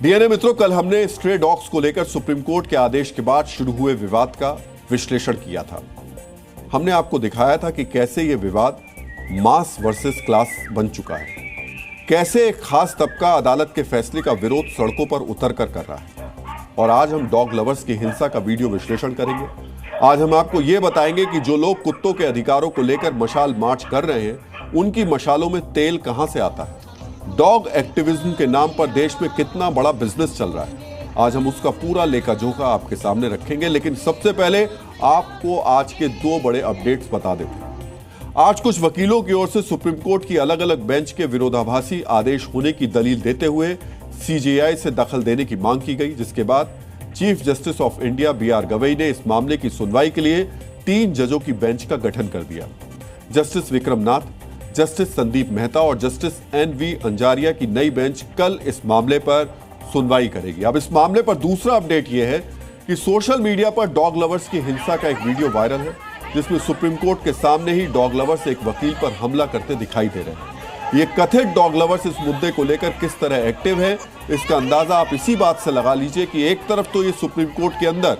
DNA मित्रों, कल हमने स्ट्रे डॉग्स को लेकर सुप्रीम कोर्ट के आदेश के बाद शुरू हुए विवाद का विश्लेषण किया था। हमने आपको दिखाया था कि कैसे यह विवाद मास वर्सेस क्लास बन चुका है, कैसे एक खास तबका अदालत के फैसले का विरोध सड़कों पर उतर कर रहा है। और आज हम डॉग लवर्स की हिंसा का वीडियो विश्लेषण करेंगे। आज हम आपको यह बताएंगे कि जो लोग कुत्तों के अधिकारों को लेकर मशाल मार्च कर रहे हैं, उनकी मशालों में तेल कहां से आता है। डॉग एक्टिविज्म के नाम पर देश में कितना बड़ा बिजनेस चल रहा है, आज हम उसका पूरा लेखा जोखा आपके सामने रखेंगे। लेकिन सबसे पहले आपको आज के दो बड़े अपडेट्स बता देते हैं। आज कुछ वकीलों की ओर से सुप्रीम कोर्ट की अलग अलग बेंच के विरोधाभासी आदेश होने की दलील देते हुए सीजेआई से दखल देने की मांग की गई, जिसके बाद chief justice of India B R Gavai ने इस मामले की सुनवाई के लिए 3 जजों की बेंच का गठन कर दिया। जस्टिस विक्रम नाथ, जस्टिस संदीप मेहता और जस्टिस एनवी अंजारिया की नई बेंच कल इस मामले पर सुनवाई करेगी। अब इस मामले पर दूसरा अपडेट यह है कि सोशल मीडिया पर डॉग लवर्स की हिंसा का एक वीडियो वायरल है, जिसमें सुप्रीम कोर्ट के सामने ही डॉग लवर्स एक वकील पर हमला करते दिखाई दे रहे हैं। ये कथित डॉग लवर्स इस मुद्दे को लेकर किस तरह एक्टिव है, इसका अंदाजा आप इसी बात से लगा लीजिए कि एक तरफ तो ये सुप्रीम कोर्ट के अंदर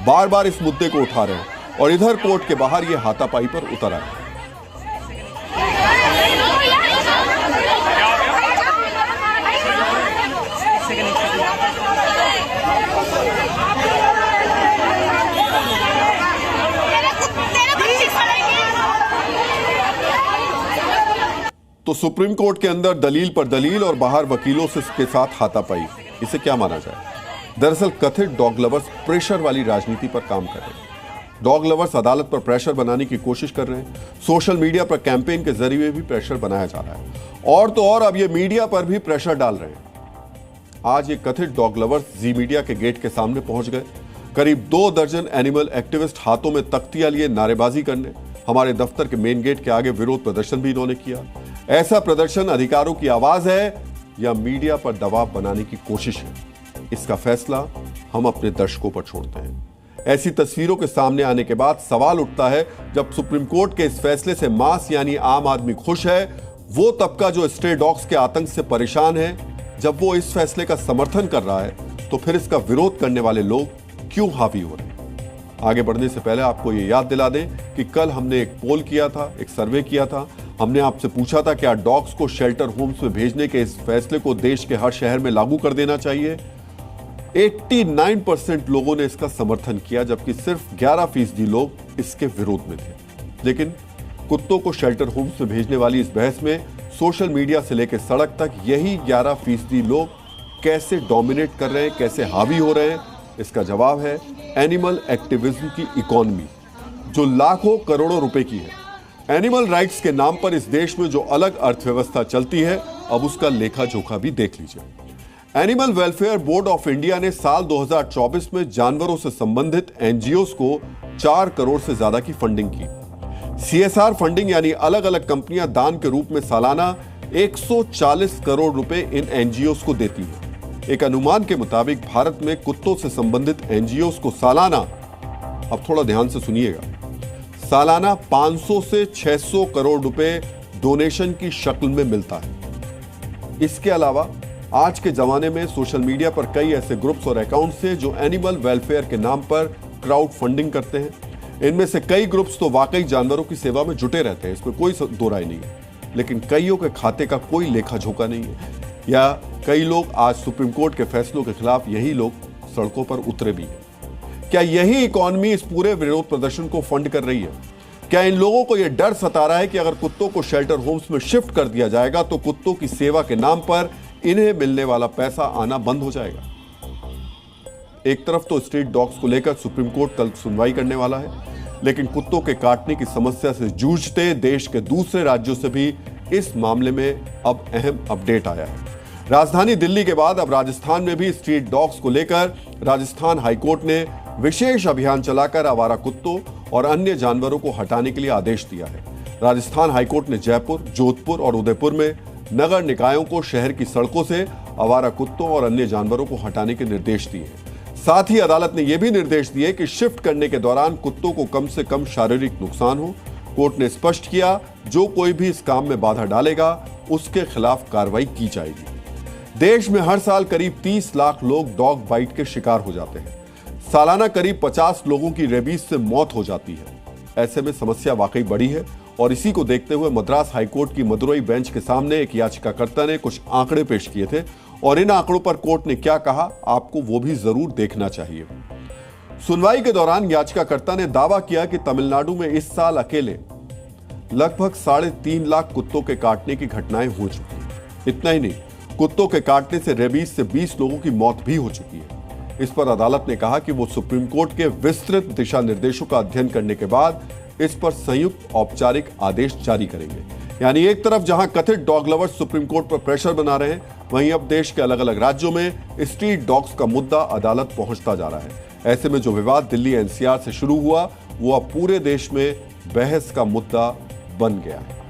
बार बार इस मुद्दे को उठा रहे हैं और इधर कोर्ट के बाहर ये हाथापाई पर उतर आए। तो सुप्रीम कोर्ट के अंदर दलील पर दलील और बाहर वकीलों से के साथ हाथापाई, इसे क्या माना जाए? दरअसल कथित डॉग लवर्स प्रेशर वाली राजनीति पर काम कर रहे हैं। डॉग लवर्स अदालत पर प्रेशर बनाने की कोशिश कर रहे हैं। सोशल मीडिया पर कैंपेन के जरिए भी प्रेशर बनाया जा रहा है और तो और अब ये मीडिया पर भी प्रेशर डाल रहे हैं। आज ये कथित डॉग लवर्स जी मीडिया के गेट के सामने पहुंच गए। करीब 2 दर्जन एनिमल एक्टिविस्ट हाथों में तख्तियां लिए नारेबाजी करने हमारे दफ्तर के मेन गेट के आगे विरोध प्रदर्शन भी इन्होंने किया। ऐसा प्रदर्शन अधिकारों की आवाज है या मीडिया पर दबाव बनाने की कोशिश है, इसका फैसला हम अपने दर्शकों पर छोड़ते हैं। ऐसी तस्वीरों के सामने आने के बाद सवाल उठता है, जब सुप्रीम कोर्ट के इस फैसले से मास यानी आम आदमी खुश है, वो तबका जो स्ट्रे डॉग्स के आतंक से परेशान है, जब वो इस फैसले का समर्थन कर रहा है, तो फिर इसका विरोध करने वाले लोग क्यों हावी हो रहे हैं? आगे बढ़ने से पहले आपको ये याद दिला दें कि कल हमने एक पोल किया था, एक सर्वे किया था। हमने आपसे पूछा था क्या डॉग्स को शेल्टर होम्स में भेजने के इस फैसले को देश के हर शहर में लागू कर देना चाहिए। 89% लोगों ने इसका समर्थन किया, जबकि सिर्फ 11% लोग इसके विरोध में थे। लेकिन कुत्तों को शेल्टर होम्स में भेजने वाली इस बहस में सोशल मीडिया से लेकर सड़क तक यही 11% लोग कैसे डोमिनेट कर रहे हैं, कैसे हावी हो रहे हैं, इसका जवाब है एनिमल एक्टिविज्म की इकोनॉमी, जो लाखों करोड़ों रुपए की है। एनिमल राइट्स के नाम पर इस देश में जो अलग अर्थव्यवस्था चलती है, अब उसका लेखा जोखा भी देख लीजिए। Animal welfare board of India ने साल 2024 में जानवरों से संबंधित एनजीओस को 4 करोड़ से ज्यादा की फंडिंग की। सीएसआर फंडिंग यानी अलग अलग कंपनियां दान के रूप में सालाना 140 करोड़ रुपए इन एनजीओस को देती हैं। एक अनुमान के मुताबिक भारत में कुत्तों से संबंधित एनजीओस को सालाना, अब थोड़ा ध्यान से सुनिएगा, सालाना 500 से 600 करोड़ रुपए डोनेशन की शक्ल में मिलता है। इसके अलावा आज के जमाने में सोशल मीडिया पर कई ऐसे ग्रुप्स और अकाउंट्स हैं जो एनिमल वेलफेयर के नाम पर क्राउड फंडिंग करते हैं। इनमें से कई ग्रुप्स तो वाकई जानवरों की सेवा में जुटे रहते हैं, इसमें कोई दो राय नहीं है, लेकिन कईयों के खाते का कोई लेखा जोखा नहीं है। या कई लोग आज सुप्रीम कोर्ट के फैसलों के खिलाफ यही लोग सड़कों पर उतरे भी हैं। क्या यही इकोनॉमी इस पूरे विरोध प्रदर्शन को फंड कर रही है? क्या इन लोगों को यह डर सता रहा है कि अगर कुत्तों को शेल्टर होम्स में शिफ्ट कर दिया जाएगा तो कुत्तों की सेवा के नाम पर इन्हें मिलने वाला पैसा आना बंद हो जाएगा? एक तरफ तो स्ट्रीट डॉग्स को लेकर सुप्रीम कोर्ट कल सुनवाई करने वाला है, लेकिन कुत्तों के काटने की समस्या से जूझते देश के दूसरे राज्यों से भी इस मामले में अब अहम अपडेट आया है। राजधानी दिल्ली के बाद अब राजस्थान में भी स्ट्रीट डॉग्स को लेकर राजस्थान हाईकोर्ट ने विशेष अभियान चलाकर आवारा कुत्तों और अन्य जानवरों को हटाने के लिए आदेश दिया है। राजस्थान हाईकोर्ट ने जयपुर, जोधपुर और उदयपुर में नगर निकायों को शहर की सड़कों से आवारा कुत्तों और अन्य जानवरों को हटाने के निर्देश दिए हैं। साथ ही अदालत ने यह भी निर्देश दिए कि शिफ्ट करने के दौरान कुत्तों को कम से कम शारीरिक नुकसान हो। कोर्ट ने स्पष्ट किया, जो कोई भी इस काम में बाधा डालेगा उसके खिलाफ कार्रवाई की जाएगी। देश में हर साल करीब 30 लाख लोग डॉग बाइट के शिकार हो जाते हैं। सालाना करीब 50 लोगों की रेबीज से मौत हो जाती है। ऐसे में समस्या वाकई बड़ी है और इसी को देखते हुए मद्रास हाईकोर्ट की मदुरई बेंच के सामने एक याचिकाकर्ता ने कुछ आंकड़े पेश किए थे और इन आंकड़ों पर कोर्ट ने क्या कहा, आपको वो भी जरूर देखना चाहिए। सुनवाई के दौरान याचिकाकर्ता ने दावा किया कि तमिलनाडु में इस साल अकेले लगभग 3.5 लाख कुत्तों के काटने की घटनाएं हो चुकी हैं। इतना ही नहीं, कुत्तों के काटने से रेबीज से 20 लोगों की मौत भी हो चुकी है। इस पर अदालत ने कहा कि वो सुप्रीम कोर्ट के विस्तृत दिशा निर्देशों का अध्ययन करने के बाद इस पर संयुक्त औपचारिक आदेश जारी करेंगे। यानी एक तरफ जहां कथित डॉग लवर्स सुप्रीम कोर्ट पर प्रेशर बना रहे हैं, वहीं अब देश के अलग अलग राज्यों में स्ट्रीट डॉग्स का मुद्दा अदालत पहुंचता जा रहा है। ऐसे में जो विवाद दिल्ली एनसीआर से शुरू हुआ, वो अब पूरे देश में बहस का मुद्दा बन गया है।